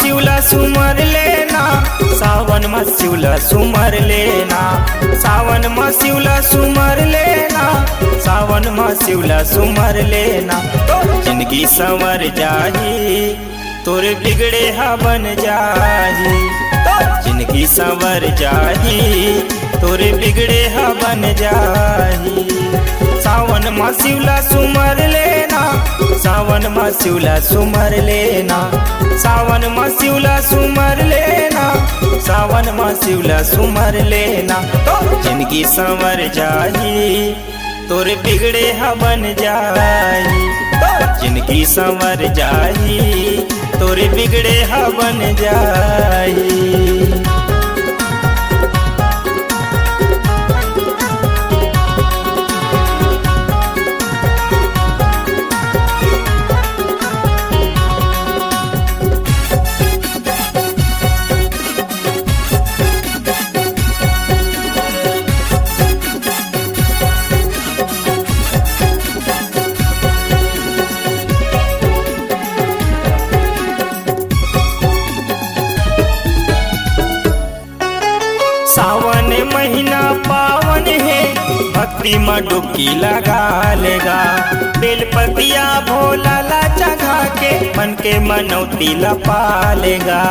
शिवला सुमर लेना, सावन में शिवला सुमर लेना, सावन में शिवला सुमर लेना, सावन में शिवला सुमर लेना। तो जिंदगी संवर जाही, तोरे बिगड़े हा बन जाही। तो जिंदगी संवर जाही, तोरे बिगड़े हा बन जाही। सावन में शिवला सुमर लेना, सावन में शिवला सुमर लेना, सावन में शिवला सुमर लेना, सावन में शिवला सुमर लेना। तो जिंदगी संवर जाही, तोरे बिगड़े हा बन जाही। तो जिंदगी संवर जाही, तोरे बिगड़े हा बन जाही। सावन महीना पावन है, भक्ति में डुबकी लगा लेगा। बेलपतिया भोला ला चढ़ा के मन के मनौती लपा लेगा।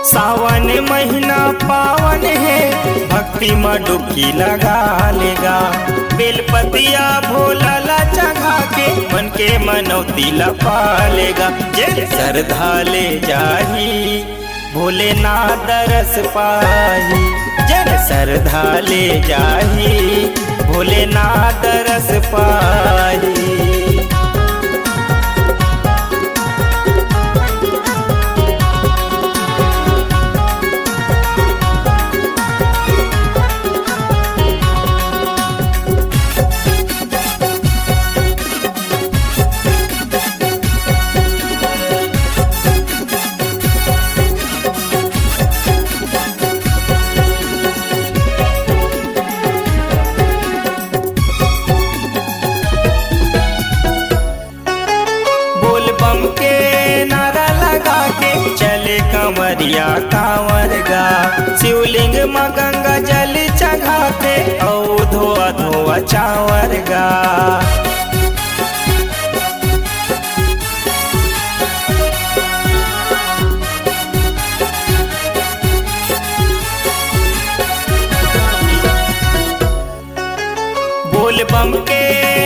सावन महीना पावन है, भक्ति में डुबकी लगा लेगा। बेलपतिया भोला ला चढ़ा के मन के मनौती लपा लेगा। जे श्रद्धा ले जाही, भोलेनाथ दरस पाही। जन श्रद्धा ले जाही, भोलेनाथ दरस पाही। बम के नारा लगा के चले कंवरिया कांवर गा। शिवलिंग में गंगा जल चढ़ाते औ धोआ धोआ चावर गा। बोल बम के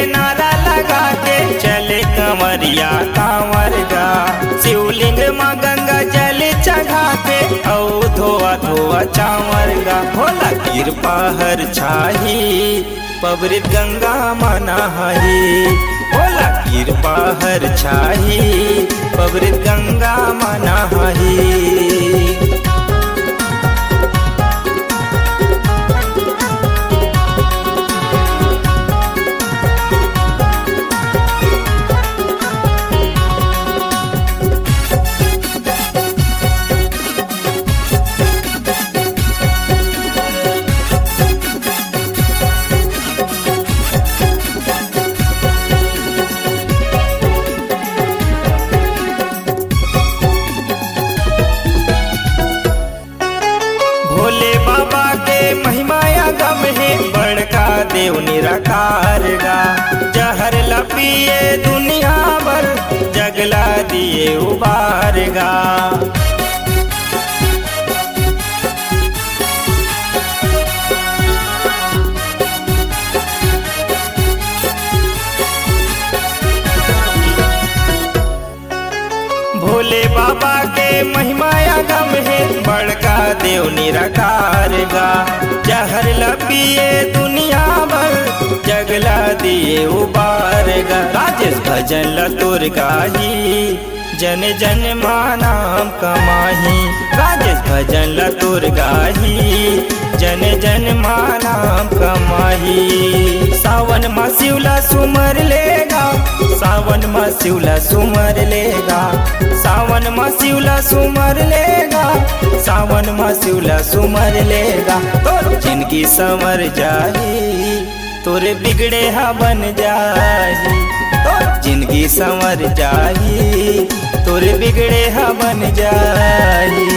नारा लगा के चले कंवरिया कांवर गा। शिवलिंग में गंगा जल चढ़ाते औ धोआ धोआ चावर गा। भोला कृपा हर छाही, पवित्र गंगा मना ही। भोला कृपा हर छाही, पवित्र गंगा मना ही। भोले बाबा के महिमाया गम है, बड़का देव निराकार गा। जहर लपिए दुनिया भर, जगला दिए उबार गा। भोले बाबा के महिमाया गम है, बड़का देव निराकार गा। जहर लपिए दुनिया भर, जगला दिए उबार गा। राजेश भजन लतुर गाही, जन जन मानाम कमाही। राजेश भजन लतुर गाही, जन जन मानाम कमाही। सावन में शिवला सुमर लेगा, सावन में शिवला सुमर लेगा, सावन में शिवला सुमर लेगा, सावन में शिवला सुमर लेगा। तोर जिंदगी संवर जाही, तोरे बिगड़े हा बन जाही। तोर जिंदगी संवर जाही, तोरे बिगड़े हा बन जाही।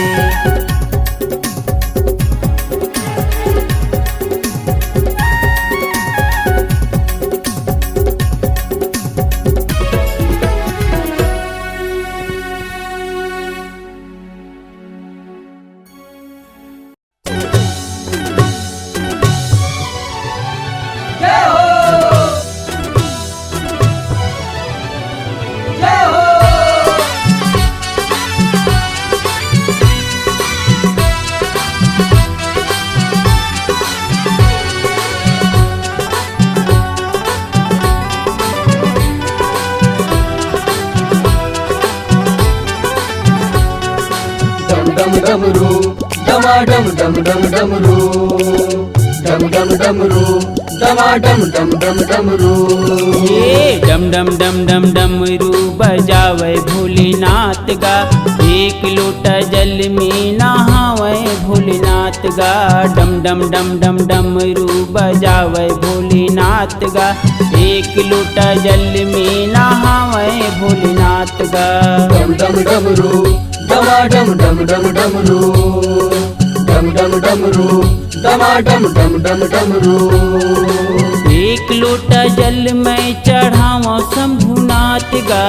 डम डमरू डमा डम डम डम डमरू डम डम डमरू डमा डम डम डम डमरू। ये डम डम डम डम डमरू बजावे भोलेनाथ गा, एक लोटा जल में नहावे भोलेनाथ गा। डम डम डम डम डमरू बजावे भोलेनाथ गा, एक लोटा जल में नहावे भोलेनाथ गा। डम डम डमरू डमा डम डम डम डमरू डम डम डमरू डमा डम डम डम डमरू। एक लोटा जल में चढ़ावा शंभुनाथ गा,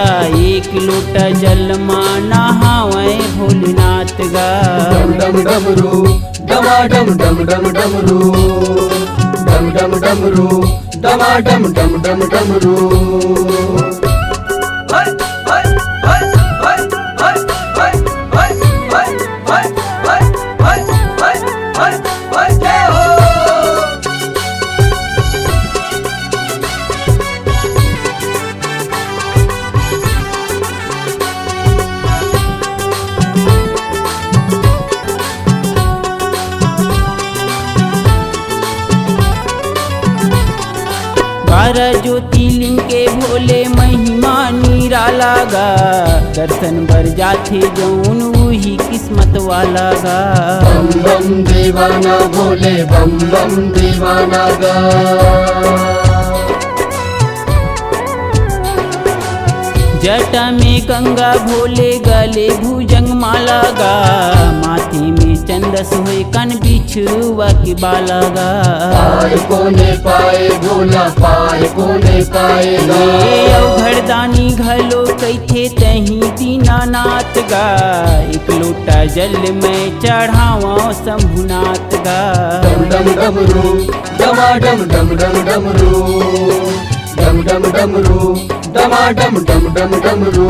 एक लोटा जल में नहावे भोलेनाथ गा। डम डम डमरू डमा डम डम डम डमरू डम डम डमरू डमा डम डम डम डमरू। बारह ज्योतिर्लिंग के भोले महिमा निराला गा, दर्शन बर जाथे जौन वही किस्मत वाला गा। बम बम दीवाना भोले बम बम दीवाना गा। जटा में गंगा भोले गले भुजंग माला गा, माथे में चंदस हुए कन बिछुआ के बाला गा। पाए कोने पाए भोला पाए कोने पाएगा। घरदानी घलो कैथे तही दीनानाथ गा, एक लोटा जल में चढ़ावा शंभुनाथ गा। डम डम डमरू डमा डम डम डम डमरू डम डम डमरू डमा डम डम डम डमरू।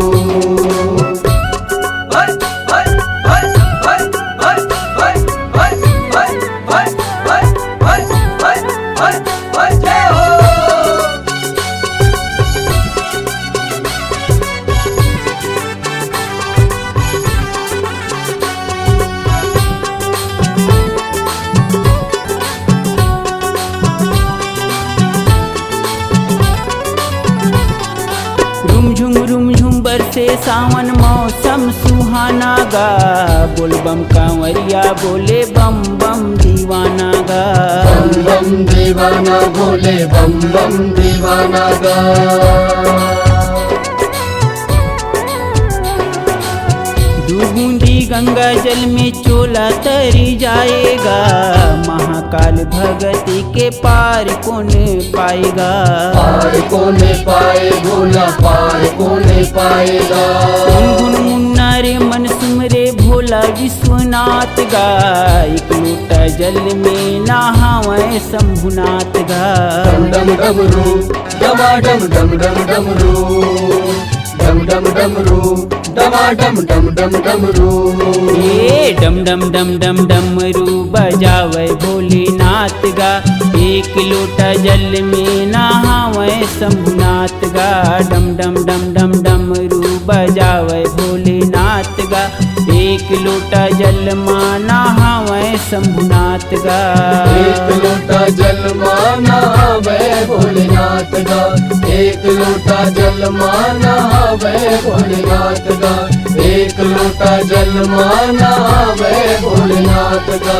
रुम झुम बरसे सावन मौसम सुहाना गा, बोल बम कांवरिया बोले बम बम दीवाना गा। बम बम दीवाना भोले बम बम दीवाना गा। बूंदी गंगा जल में चोला तरी जाएगा, महाकाल भगती के पार कौन पाएगा। पार कोने पाए भोला पार कोने पाएगा। गुन मुन्ना रे मन सुमरे भोला विश्वनाथ गा, एक लोटा जल में नहावे शंभुनाथ गा। डम डम डमरू डमा डम डम डम डमरू डम डम डमरू डमा डम डम डम डमरू। ये डम डम डम डम डमरू बजावे भोलेनाथ गा, एक लोटा जल में नहावे शंभुनाथ गा। डम डम डम डम डमरू बजावे भोलेनाथ गा, एक लोटा जल में नहावे शंभुनाथ गा। एक लोटा जल माना वे भोलेनाथ गा। एक लोटा जल माना नहावे भोलेनाथ का, एक लोटा जल माना नहावे भोलेनाथ का।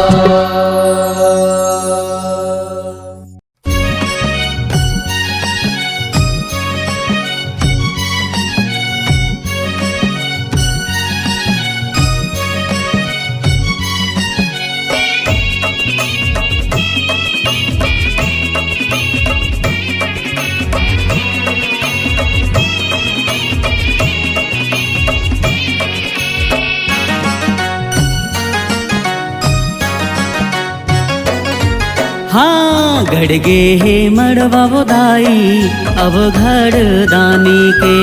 हाँ गड़गे हे मड़वा बोदाई अब घर दानी के,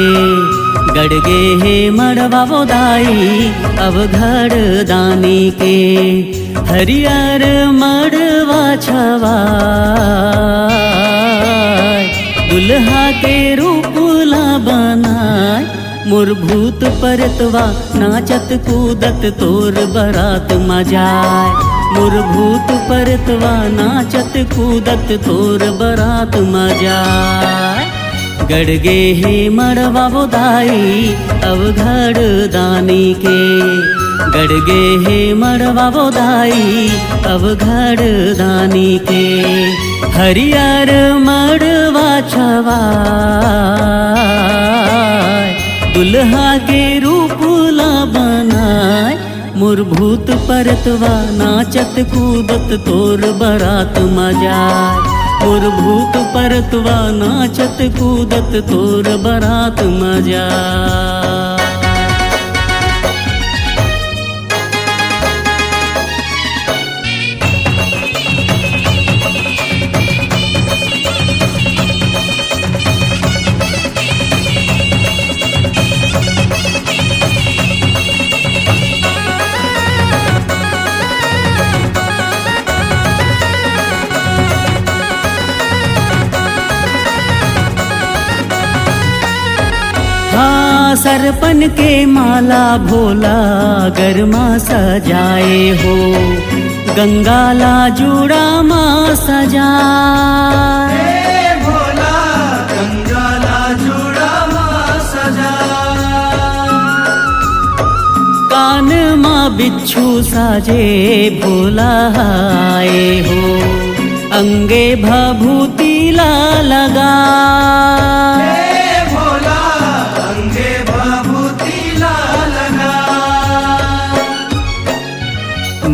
गड़गे हे मड़वा बोदाई अब घर दानी के। हरियर मड़वा छवा दुल्हा के रूप ला बनाय, मोर भूत परतवा नाचत कूदत तोर बरात मजाय, मोर भूत परतवा नाचत कूदत तोर बरात मजाय। गड़गे हे मड़वा बोदाई अब घर दानी के, गड़गे हे मड़वा बोदाई अब घर दानी के। हरियर मड़वा छवा दुल्हा के रूप ला बनाय, मोर भूत परतवा नाचत कूदत तोर बरात मजाय, मोर भूत परतवा नाचत कूदत तोर बरात मजाय। हाँ सरपन के माला भोला गरमा सजाए हो, गंगाला जुड़ा माँ सजाए, भोला गंगाला जुड़ा माँ सजा। कान माँ बिच्छू साजे भोला आए हो, अंगे भभूति ला लगा,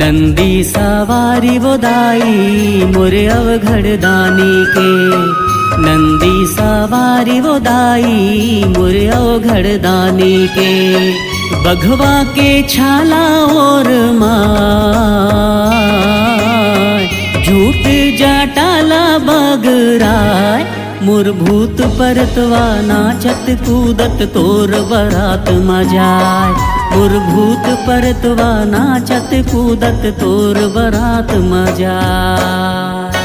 नंदी सवारी बोदाई मोरे अवघड़ दानी के, नंदी सवारी बोदाई मोरे अवघड़ दानी के। बघवा के छाला और माय झूठ जाटाला बगराय, मोर भूत परतवा नाचत कूदत तोर बरात मजाय, मोर भूत परतवा नाचत कूदत तोर बरात मजाय।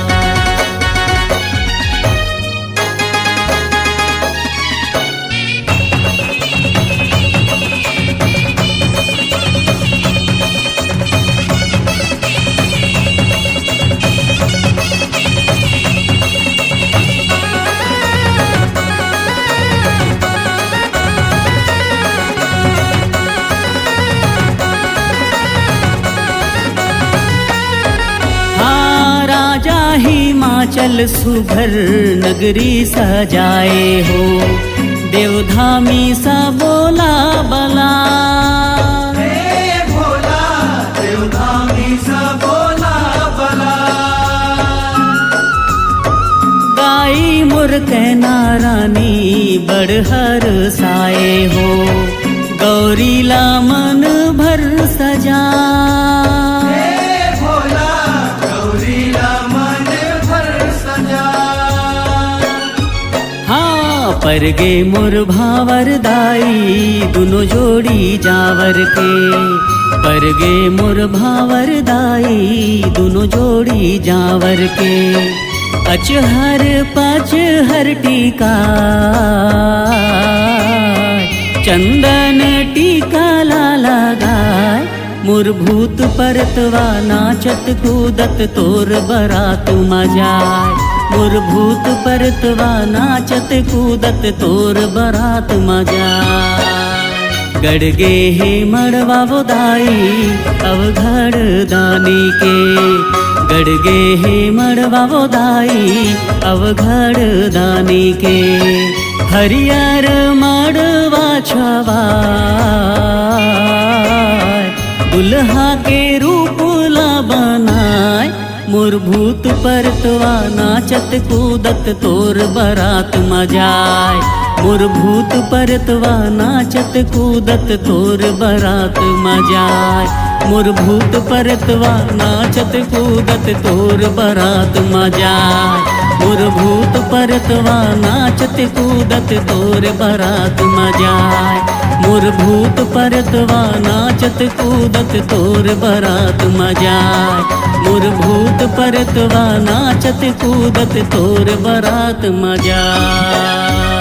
हिमाचल सुघर नगरी सजाए हो, देवधामी सा बोला बला, भोला देवधामी सा बोला बला। गाई मुर कहना रानी बड़हर साए हो, गौरी ला मन भर सजा, परगे मोर भावर दाई दुनो जोड़ी जावर के, परगे मोर भावर दाई दुनो जोड़ी जावर के। अचहर पचहर टीका चंदन टीका ला लगाय, मोर भूत परतवा नाचत कूदत तोर बरात मजाय, मोर भूत परतवा नाचत कूदत तोर बरात मजा गड़गे हे मड़वा बोदाई अवघड़ दानी के गड़गे हे मड़वा बोदाई अवघड़ दानी के हरियर मड़वा छवा दुल्हा के रूप ला बनाए मोर भूत परतवा नाचत कूदत तोर बरात मजाए मोर भूत परतवा नाचत कूदत तोर बरात मजाए मोर भूत परतवा नाचत कूदत तोर बरात मजाए मोर भूत परतवा नाचत कूदत तोर बरात मजाए मोर भूत परतवा नाचत कूदत तोर बरात मजाए मोर भूत परतवा नाचत कूदत तोर बरात मजाए।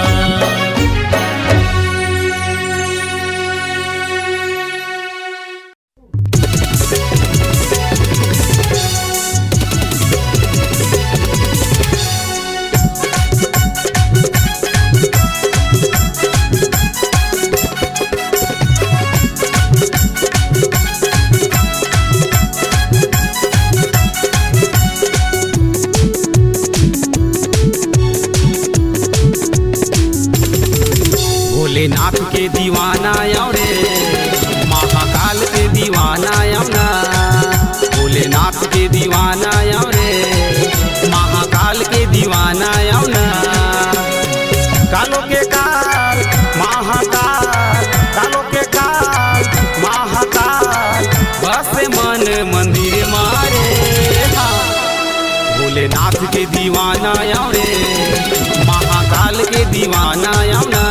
भोलेनाथ के दीवाना आयो रे महाकाल के दीवाना आयो ना भोलेनाथ के दीवाना आयो रे महाकाल के दीवाना आयो ना कालो के काल महाकाल कालो के काल महाकाल बस मन मंदिर मारे भोलेनाथ के दीवाना आयो रे महाकाल के दीवाना आयो ना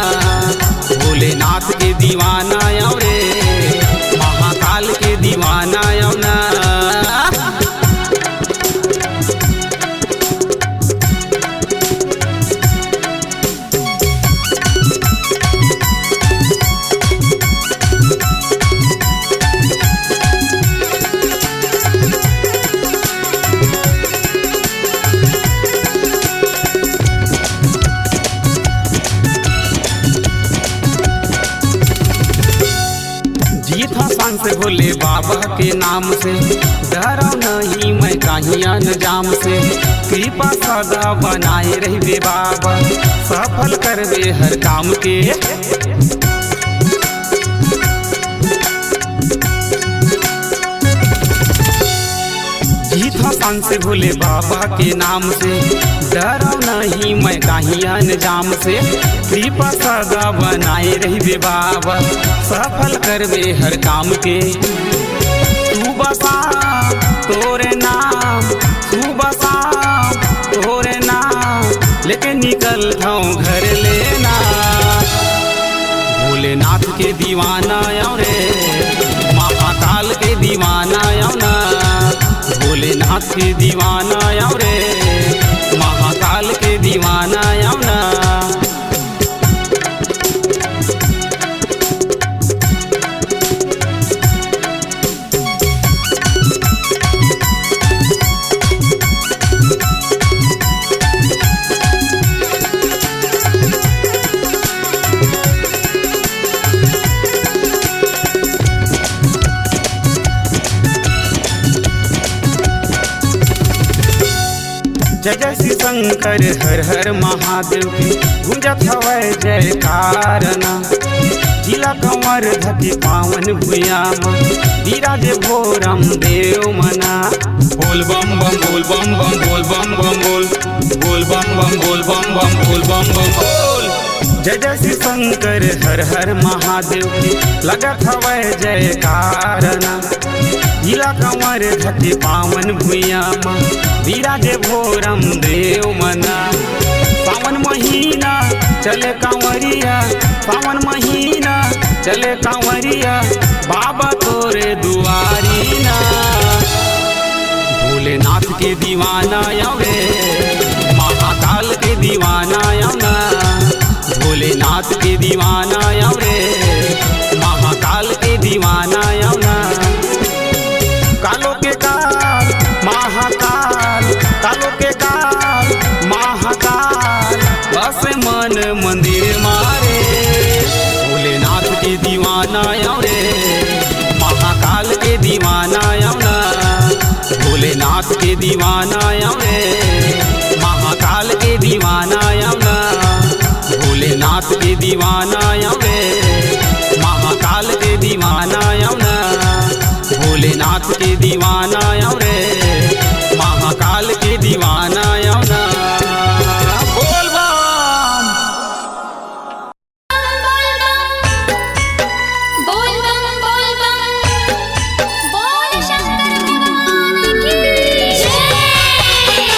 भोलेनाथ के दीवाना आयो रे महाकाल के दीवाना आयो ना। जीत हसन से भोले बाबा के नाम से डरो नहीं मैं कहीं अनजाम से कृपा सदा बनाए रहे बाबा सफल कर दे हर काम के जीत हसन से भोले बाबा के नाम से डरो नहीं मैं कहीं अनजाम से कृपा सदा बनाए रही बाबा सफल करवे हर काम के तू बसा तोरे नाम तू बसा तोरे नाम लेके निकल जाऊं घर लेना भोलेनाथ के दीवाना आयो रे महाकाल के दीवाना आयो ना भोलेनाथ के दीवाना आयो रे महाकाल के दीवाना आयो ना। जय जय श्री शंकर हर हर महादेव की गुंजत हवै जयकार ना जिला कंवर धके पावन भुयामा विराजे भोरम देव मना बोल बम बम बोल बम बम बोल बम बम बोल बम बम बोल बम बम बोल बम बम बोल जय जय श्री शंकर हर हर महादेव की लगत हवै जयकार ना जिला कंवर धके पावन भुयामा विराजे भोरम देव मना पावन महीना चले कांवरिया पावन महीना चले कांवरिया बाबा तोरे दुआरी ना भोलेनाथ के दीवाना आयो रे महाकाल के दीवाना आयो ना भोलेनाथ के दीवाना आयो रे महाकाल के दीवाना आयो ना कालो के काल महाकाल कालो के काल रे महाकाल के दीवाना यमुना भोलेनाथ के दीवाना रे महाकाल के दीवाना यमुना भोलेनाथ के दीवाना रे महाकाल के दीवाना यमुना भोलेनाथ के दीवाना रे महाकाल के दीवाना यमुना बोल बम बोल बम बोल शंकर भगवान की जय।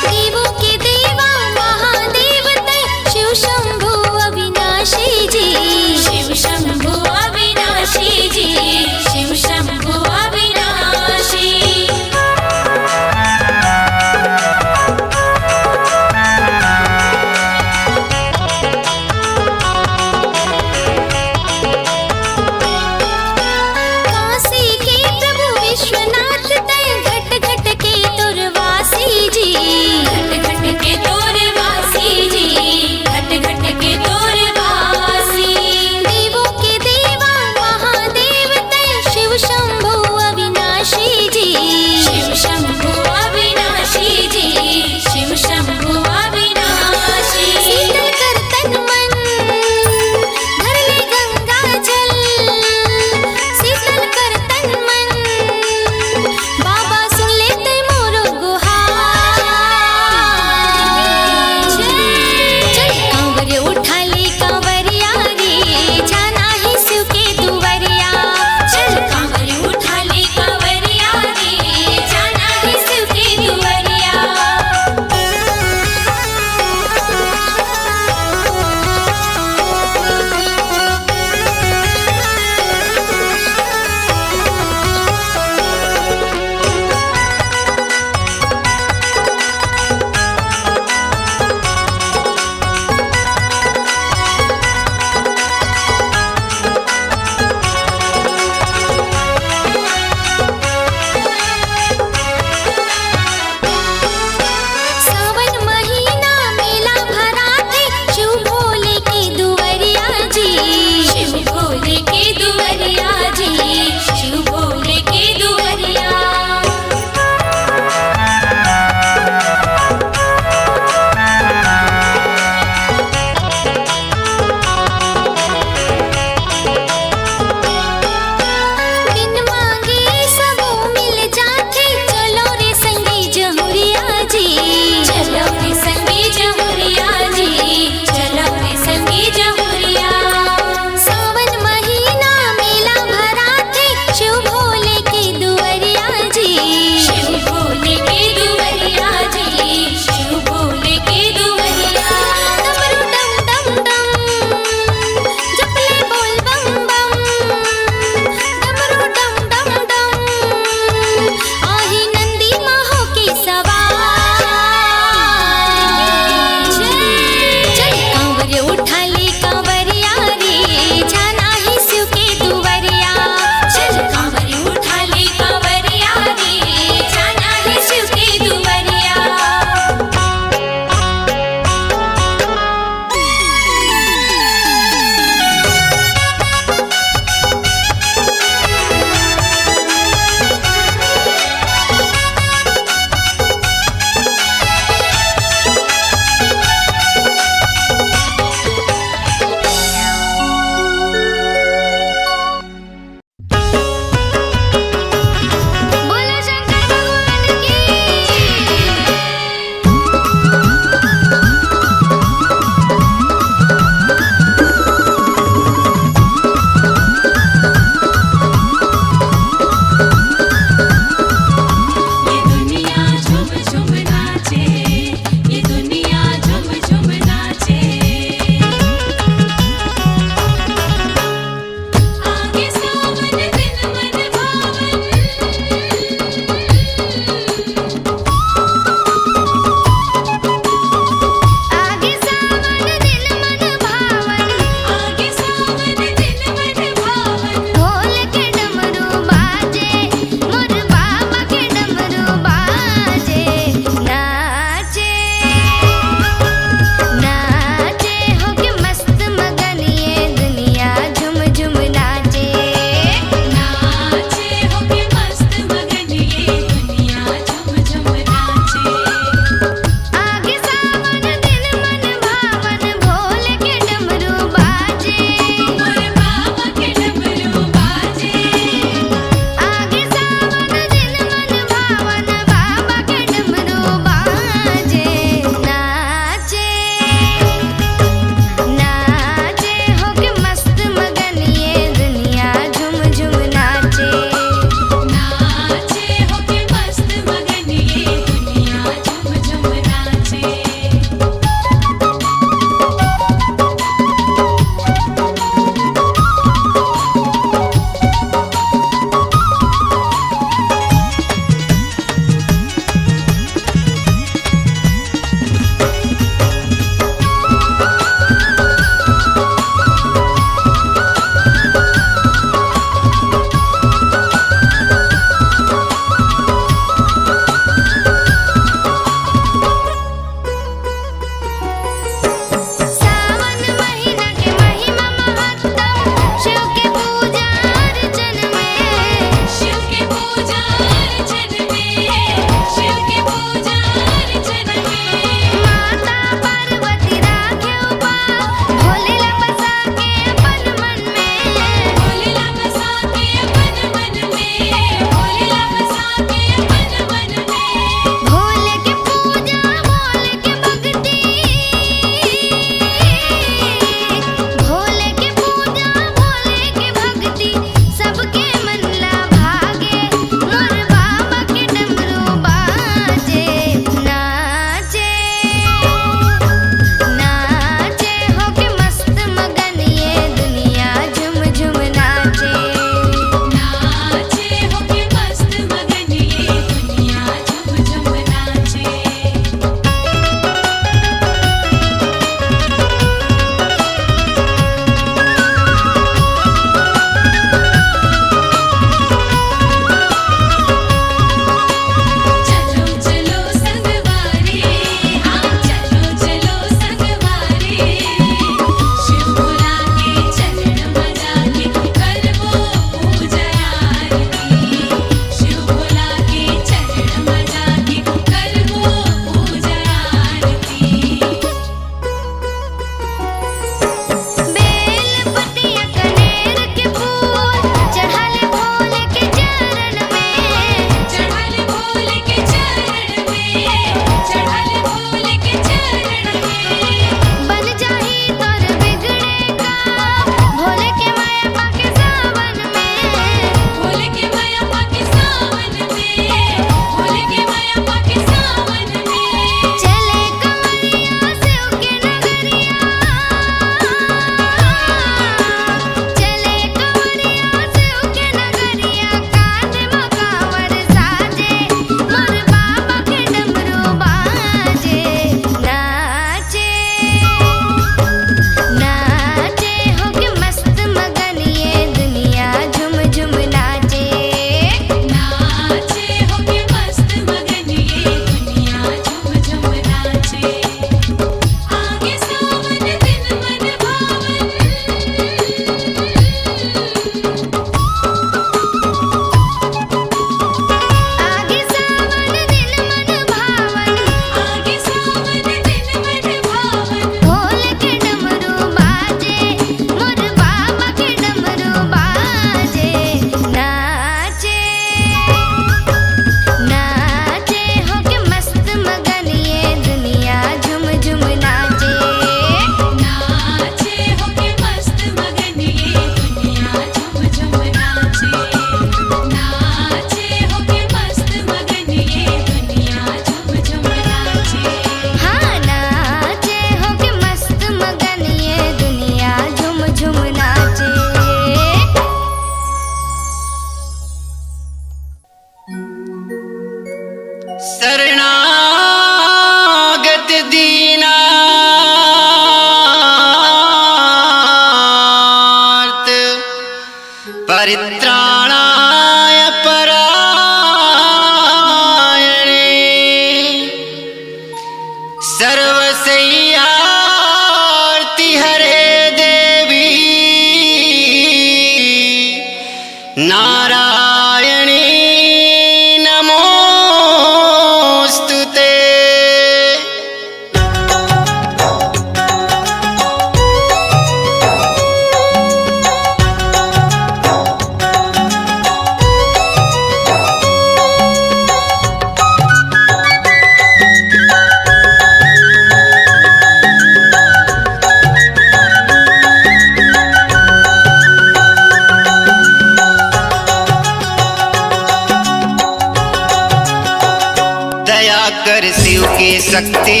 कर शिव की शक्ति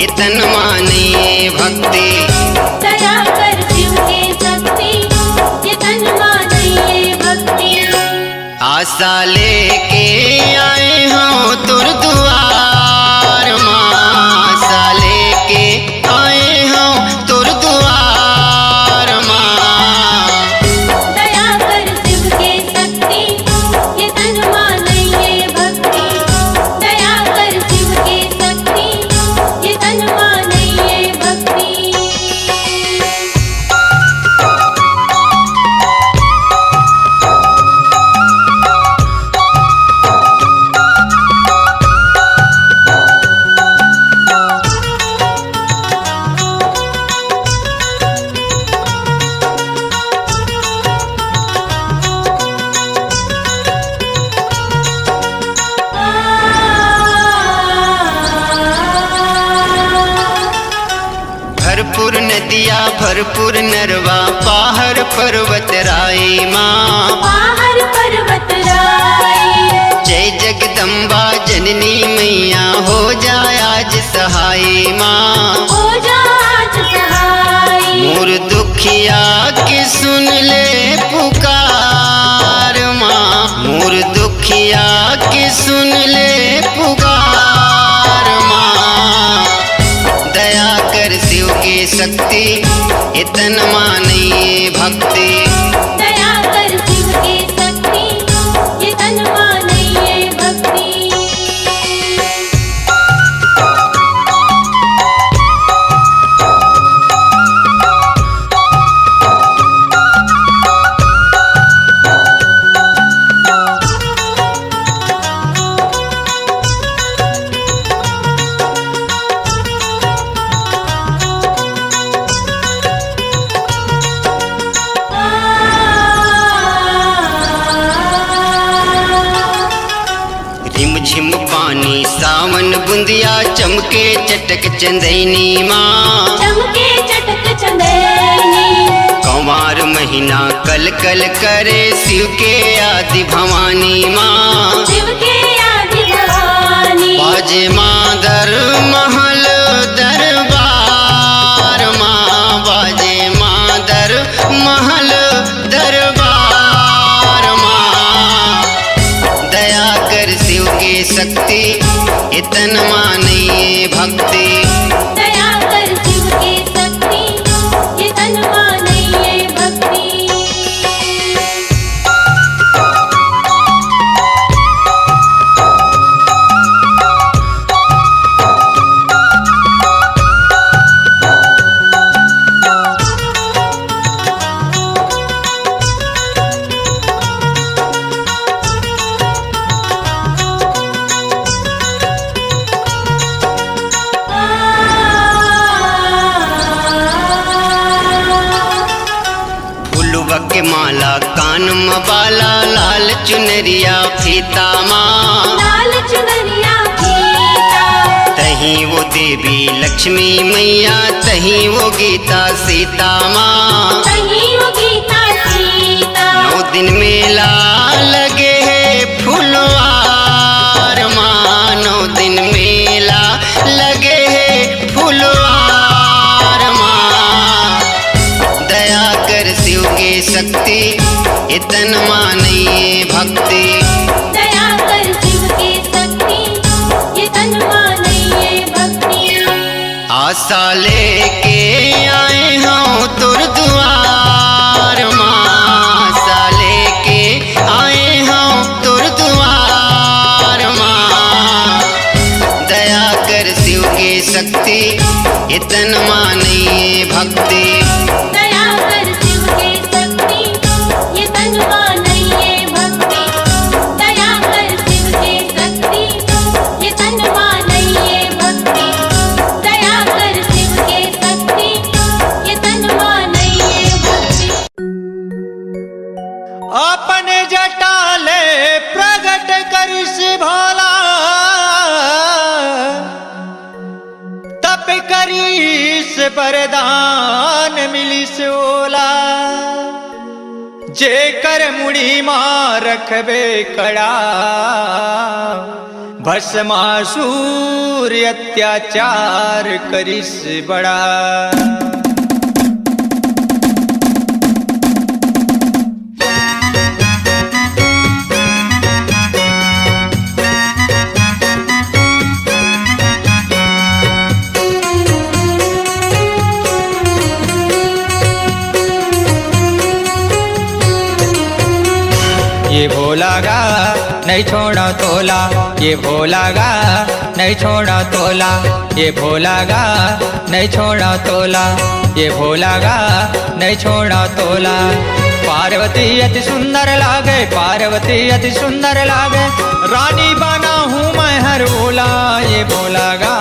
इतन मानिए भक्ति। दया कर शिव के शक्ति ये तन मानिए भक्ति। आशा लेके आए हो तुर दुआर माँ, आशा लेके आए हो तुर दुआर माँ। दया कर शिव के शक्ति ये तन मानिए भक्ति। दया कर शिव के शक्ति ये तन मानिए भक्ति। भरपूर नदिया भरपूर नरवा पहाड़ पर्वत राई माँ। पहाड़ पर्वत राई जय जगदम्बा जननी मैया हो जाए आज सहाय माँ। हो जा आज सहाय। मोर दुखिया के सुन ले पुकार माँ, मोर दुखिया के सुन ले पुकार माँ। दया कर शिव की शक्ति इतन मानिए भक्ति। दया कर शिव के शक्ति ये तन मानिए भक्ति। रिम झिम पानी सावन बुंदिया चमके चटक चंदैनी माँ। चमके चटक चंदेनी कंवार महीना कल कल करे शिव के आदि भवानी माँ। शिव के आदि भवानी बाजे मादर महल दरबार माँ, बाजे मादर महल दरबार माँ। दया कर शिव की शक्ति इतन मानिए भक्ति। दया कर शिव के शक्ति ये तन मानिए भक्ति। फूलवा के माला कान में बाला लाल चुनरिया फीता माँ। लाल चुनरिया फीता तहीं वो देवी लक्ष्मी मैया तहीं वो गीता सीता माँ। कहीं वो गीता सीता 9 दिन मेला लगे है फुलवार माँ, 9 दिन मेला लगे है फुलवार माँ। दया कर शिव की शक्ति इतन मानिए भक्ति। दया कर शिव के शक्ति ये तन मानिए भक्ति। आशा लेके आए हो तुर दुआर माँ, आशा लेके आए हो तुर दुआर माँ। दया कर शिव की शक्ति इतन मानिए भक्ति। दया कर शिव के शक्ति ये तन मानिए भक्ति। दया कर शिव के शक्ति ये तन मानिए भक्ति। दया कर शिव के शक्ति ये तन मानिए भक्ति। अपने जटाले प्रगट करिस भोला, तप करिस वरदान मिलिस ओला। जेकर मुड़ी माँ रखबे कड़ा, भस्मासुर अत्याचार करिस बड़ा। ये भोला गा नहीं छोड़ा तोला, ये भोला गा नहीं छोड़ा तोला, ये भोला गा नहीं छोड़ा तोला, ये भोला गा नहीं छोड़ा तोला। पार्वती अति सुंदर लागे, पार्वती अति सुंदर लागे, रानी बना हूँ मैं हर भोला। ये भोला गा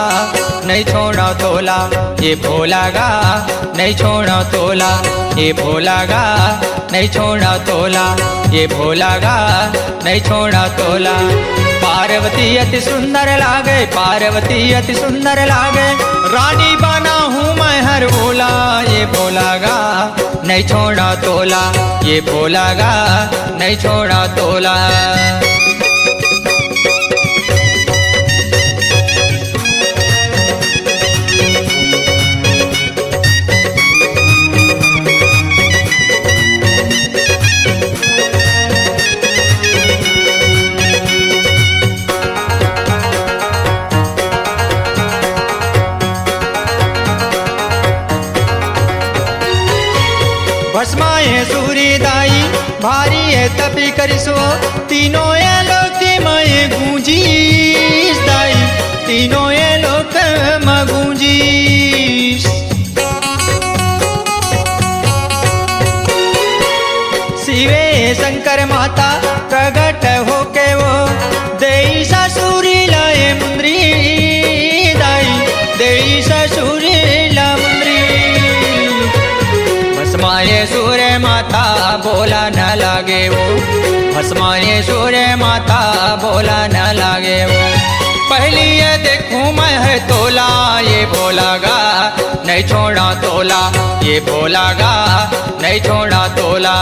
नहीं छोड़ा तोला, ये भोला गा नहीं छोड़ा तोला, ये भोला गा नहीं छोड़ा तोला, ये भोला गा नहीं छोड़ा तोला। पार्वती अति सुंदर लागे, पार्वती अति सुंदर लागे, रानी बना हूँ मैं हर भोला। ये भोला गा नहीं छोड़ा तोला, ये भोला गा नहीं छोड़ा तोला। भस्माए सूरी दाई भारी है तपी करिसो, तीनों ये लोक मैं गूंजीस दाई, तीनों ये लोक मैं गूंजीस। शिवे शंकर माता प्रगट होके वो देई ससुरी लाए मुंद्री दाई, देई ससुरी ला मुंद्री। भस्माए सूर्य माता बोला न लागे वो, भस्माए सूर्य माता बोला न लागे वो। पहली ये देखूं मैं है तोला, ये भोला गा नहीं छोड़ा तोला, ये भोला गा नहीं छोड़ा तोला।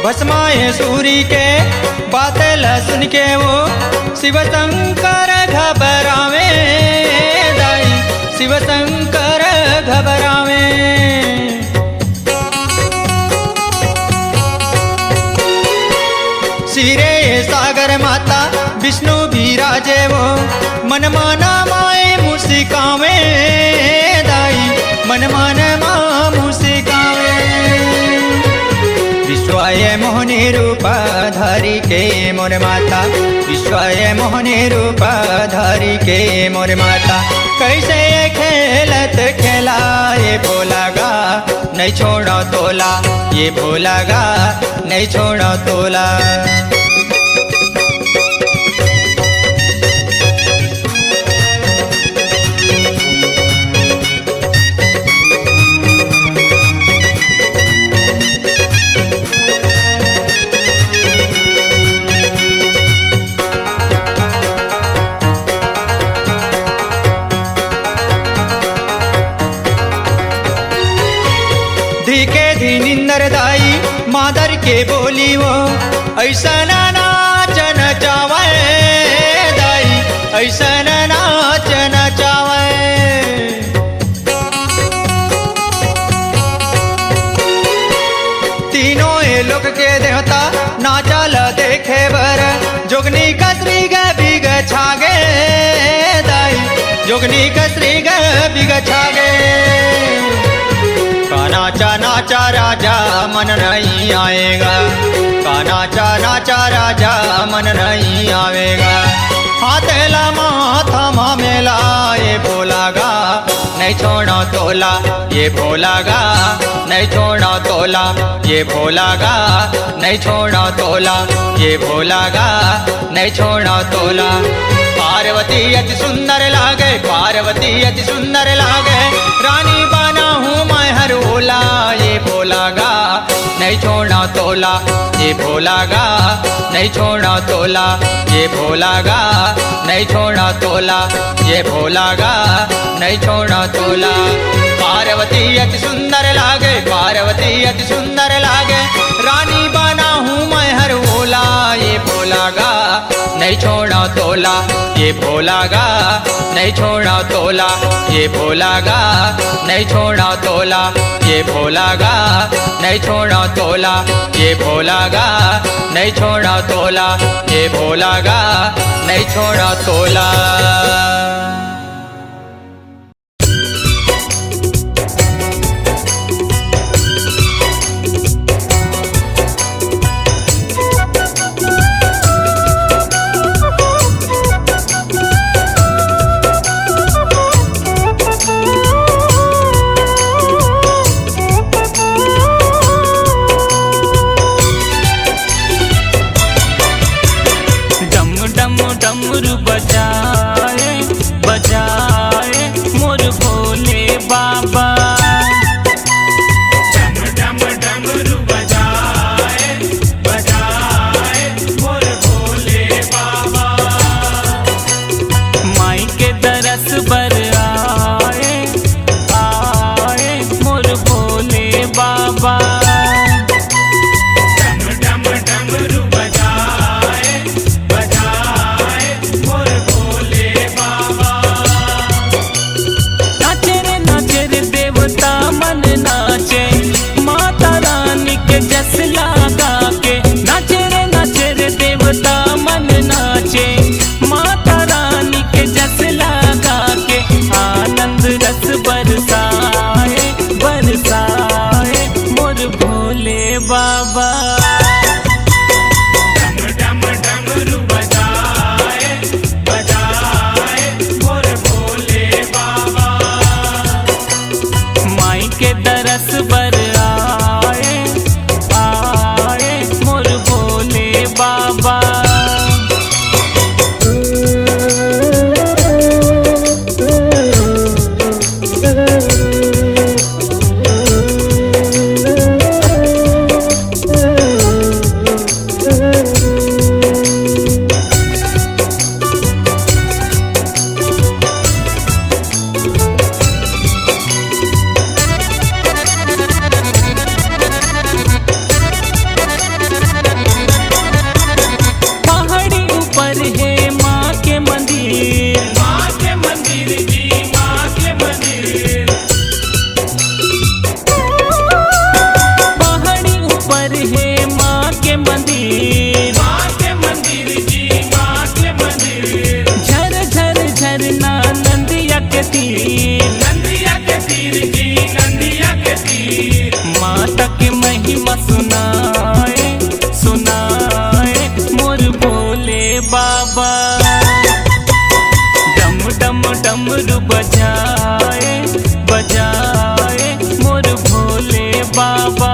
भस्माए सूरी के बातें सुन के वो शिव शंकर घबरावे दाई, शिव शंकर घबरावे। सिरे सागर माता विष्णु विराजे वो, मन माना माए मुस्कावे दाई, मन माना माँ मुस्कावे। विश्वाय मोहनी रूप धारी के मोर माता, विश्वाय मोहनी रूप धारी के मोर माता। कैसे खेलत खेला ये भोला गा नहीं छोड़ा तोला, ये भोला गा नहीं छोड़ा तोला। निंदर दाई मादर के बोली वो, ऐसा नाच नचावे दाई, ऐसा नाच नचावे। तीनों ये लोग के देवता नाचल देखे बर, जोगनी कसरी ग बिग छागे दाई, जोगनी कसरी ग बिग छागे। नाचा नाचा राजा मन नहीं आएगा, नाचा नाचा राजा मन नहीं आवेगा। हाथेला माथा मामेला ये भोला गा नहीं छोड़ा तोला, ये भोला गा नहीं छोड़ा तोला, ये भोला गा नहीं छोड़ा तोला, ये भोला गा नहीं छोड़ा तोला। पार्वती अति सुंदर लागे, पार्वती अति सुंदर लागे, रानी बन तोला, ये भोला गा नहीं छोड़ा तोला, ये भोला गा नहीं छोड़ा तोला, ये भोला गा नहीं छोड़ा तोला। पार्वती अति सुंदर लागे, पार्वती अति सुंदर लागे, रानी बना हूँ मैं हर भोला, ये भोला गा नहीं छोड़ा तोला, ये भोला गा नहीं छोड़ा तोला, ये भोला गा नहीं छोड़ा तोला, ये भोला गा नहीं छोड़ा तोला, ये भोला गा नहीं छोड़ा तोला, ये भोला गा नहीं छोड़ा तोला। डमरू बजाए बजाए मोर भोले बाबा, डम डम डमरू बजाए बजाए मोर भोले बाबा। माई के दरस बर आए आए मोर भोले बाबा, डम डम डमरू बजाए बजाए मोर भोले बाबा। नाचे रे देवता मन नाचे, माता रानी के जस लगा के, नाचे रे देवता मन नाचे, माता रानी के जस लगा के, आनंद रस बरसाए बरसाए मोर भोले बाबा, डम डम डमरू बजाए बजाए मोर भोले बाबा। माई के दरस बर आए आए मोर भोले बाबा। पहाड़ी ऊपर है माँ के मंदिर, माँ के मंदिर जी माँ के मंदिर। पहाड़ी ऊपर है माँ के मंदिर, माँ के मंदिर जी माँ के मंदिर। झर झर झरना नंदिया के तीर, नंदिया के तीर जी नंदिया के तीर। माता की महिमा सुनाए सुनाए मोर भोले बाबा, डम डम डमरू बजाए बजाए मोर भोले बाबा।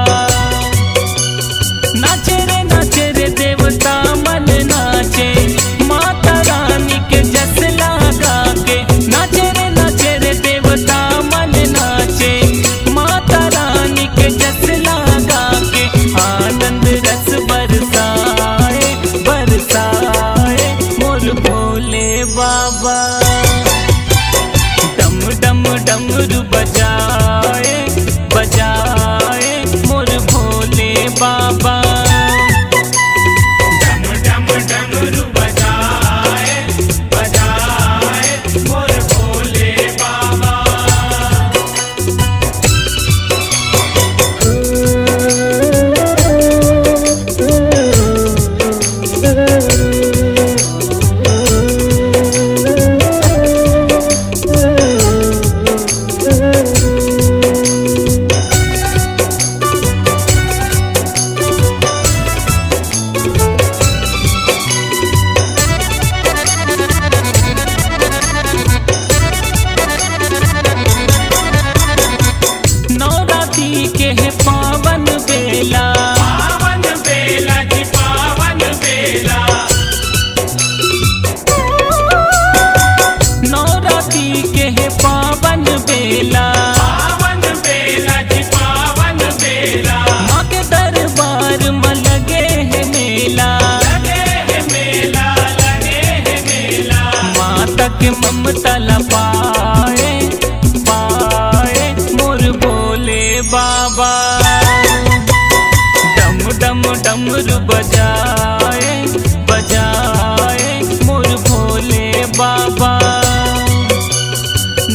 नाचे रे देवता मन नाचे, माता रानी के जस लगा के, नाचे रे देवता मन नाचे, माता रानी के जस लगा के, आनंद रस बरसाए बरसाए मोर भोले बाबा, डम डम डमरू बजाए बजाए मोर भोले बाबा, डम डम डमरू बजाए बजाए मोर भोले बाबा। नवरात्रि के है पावन बेला, पावन बेला जी पावन बेला। नवरात्रि के है पावन बेला, पावन बेला जी पावन बेला। माँ के दरबार के ममता ला पाए पाए मोर भोले बाबा। डम डम डमरू बजाए बजाए मोर भोले बाबा।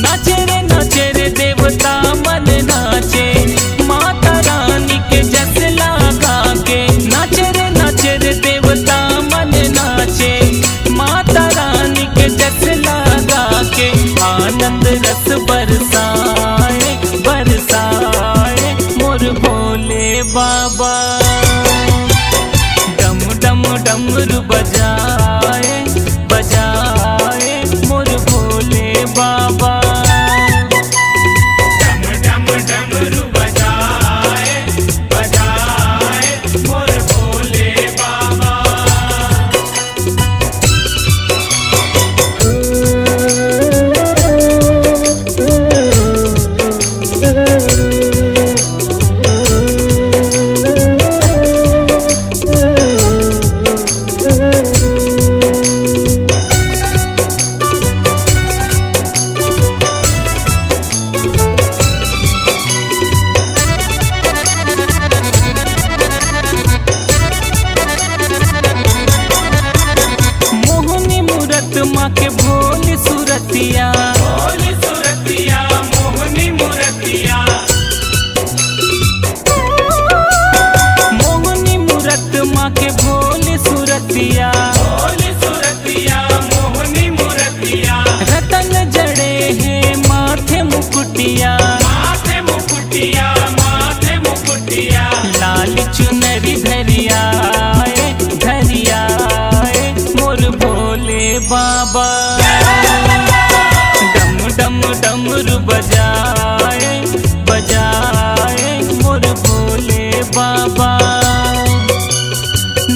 नाचे रे देवता मन नाचे, माता रानी के जस लगा के। नाचे रे देवता मन नाचे, माता रानी के जस लगा के। आनंद रस बरसाए बरसाए मोर भोले बाबा। डम डम डमरू बजाए बजाए मोर भोले बाबा। डम डम डमरू बजाए बजाए मोर भोले बाबा। मोहनी मूरत माँ के भोली सूरतिया, भोली सूरतिया मोहनी मूरतिया। मोहनी मूरत माँ के भोली सूरतिया, भोली सूरतिया मोहनी मूरतिया। रतन जड़े हैं माथे मुकुटिया, माथे मुकुटिया माथे मुकुटिया। लाल चुनरी धरिया धरिया मोर भोले बाबा। डम डम डमरू बजाए बजाए मोर भोले बाबा।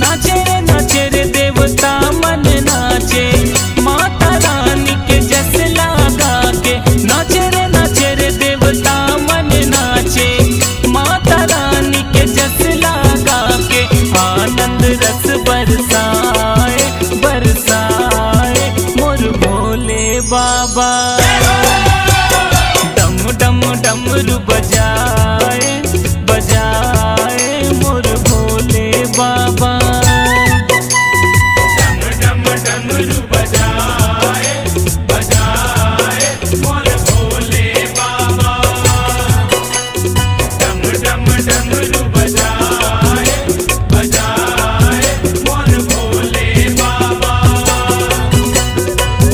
नाचे रे देवता मन नाचे, माता रानी के जस लगा के। नाचे रे देवता मन नाचे, माता रानी के जस लगा के। आनंद रस बरसाए बरसाए मोर भोले बाबा। डम डम डमरू बजाए बजाए मोर भोले बाबा। डम डम डमरू बजाए बजाए मोर भोले बाबा। डम डम डमरू बजाए बजाए मोर भोले बाबा।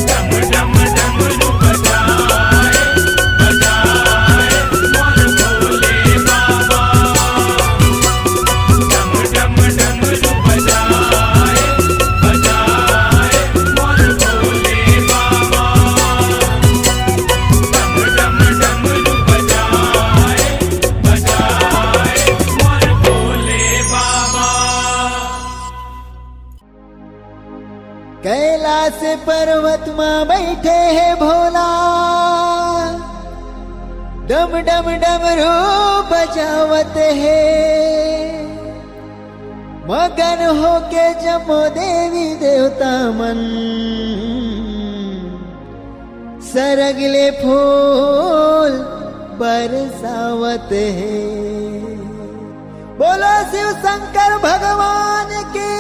डम डम डमरू बजाए बजाए मोर भोले बाबा। डम डम डमरू बजाए बजाए मोर भोले बाबा। डम डम डमरू बजाए बजाए मोर भोले बाबा। कैलाश पर्वत माँ बैठे है भोला, डम डम डमरू बजावत है। मगन होके जमो देवी देवता मन, सरगले फूल बरसावत है। बोलो शिव शंकर भगवान की।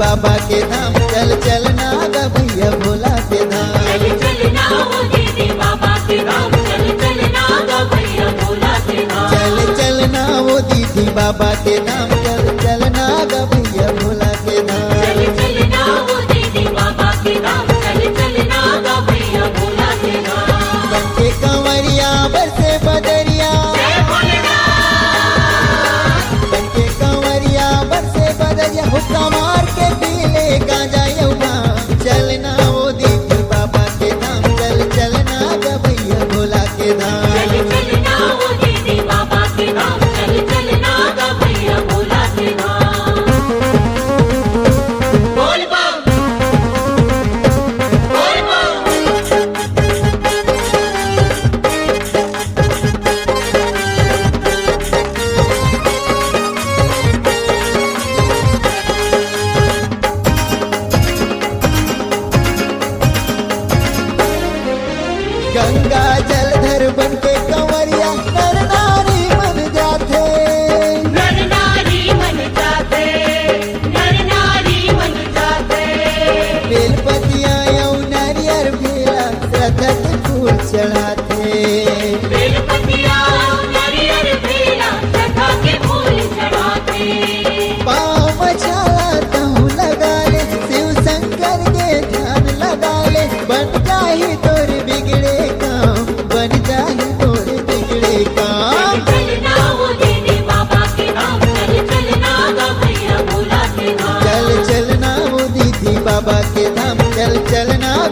बाबा के धाम चल चलना गा भैया भोला के धाम। चल चलना वो दीदी बाबा के धाम, चल चलना गा भैया भोला के धाम। चल चलना वो दीदी बाबा के धाम, चल चलना गा भैया भोला के धाम।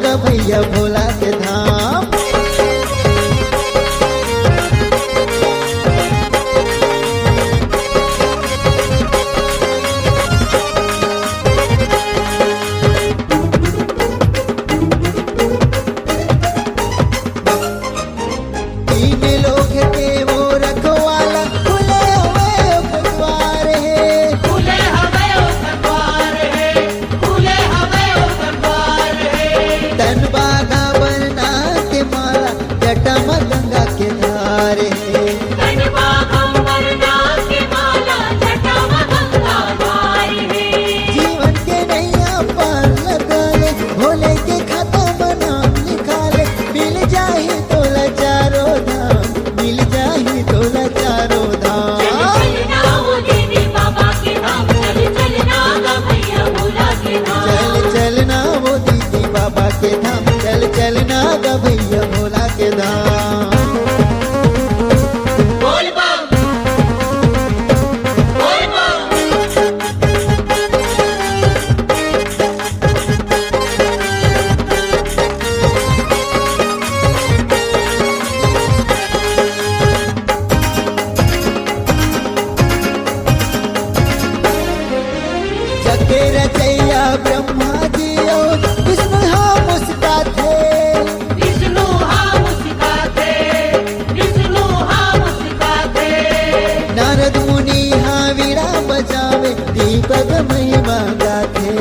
ग भैया भोला के धाम। तीन लोग के वो रखवाला खुले हुए उपद्वार है। खुले हवे उपद्वार है, खुले हवे उपद्वार है। तन बागा बरना के माला जटम गंगा के धार है। कनवा अंबरना के माला जटाव गंगा द्वार है। जीवन के नैया पार लगा ले भोले के खाता नाम लिखा ले। मिल जाही तोला चारो धाम, मिल जाही तोला चारो धाम। चलना वो दीदी बाबा के धाम, चलना ग भैया भोला के धाम। चल चलना वो दीदी बाबा के धाम, चल चलना ग भैया भोला के धाम। बोल बम, बोल बम। जगे रचैया ब्रह्मा जी और विष्णु हाँ मुस्काते। विष्णु हाँ मुस्काते, विष्णु हाँ मुस्काते। नारद मुनि हाँ वीणा बजावे दीपक महिमा गाथे।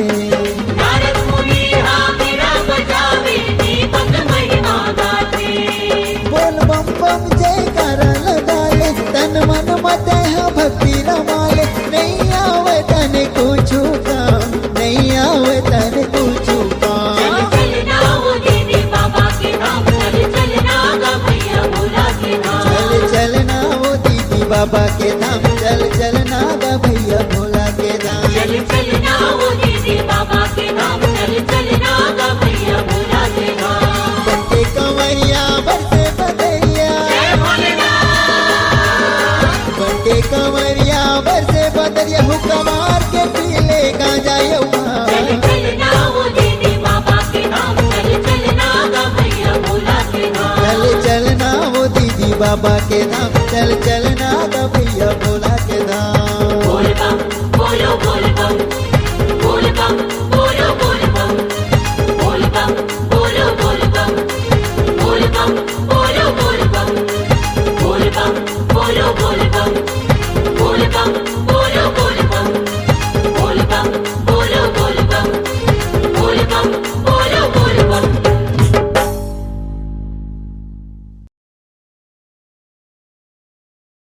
नारद मुनि हाँ वीणा बजावे दीपक महिमा गाते। बोल बम बम जयकारा लगा ले तन मन मत है भक्ति रमाले। नहीं आवे तन कुछ काम, नहीं आवे तन कुछ काम। चलना वो दीदी बाबा के धाम, चलना ग भैया भोला के धाम। चल चलना वो दीदी बाबा के धाम, चल चलना ग भैया भोला के धाम। चलना वो दीदी बाबा के धाम, चलना ग भैया भोला के धाम। बनके कंवरिया बरसे बदरिया, जय भोलेनाथ। बनके कंवरिया बरसे बदरिया। हुकमार के पीले गांजा यौवा। चलना वो दीदी बाबा के धाम, चलना ग भैया भोला के धाम। चल चलना वो दीदी बाबा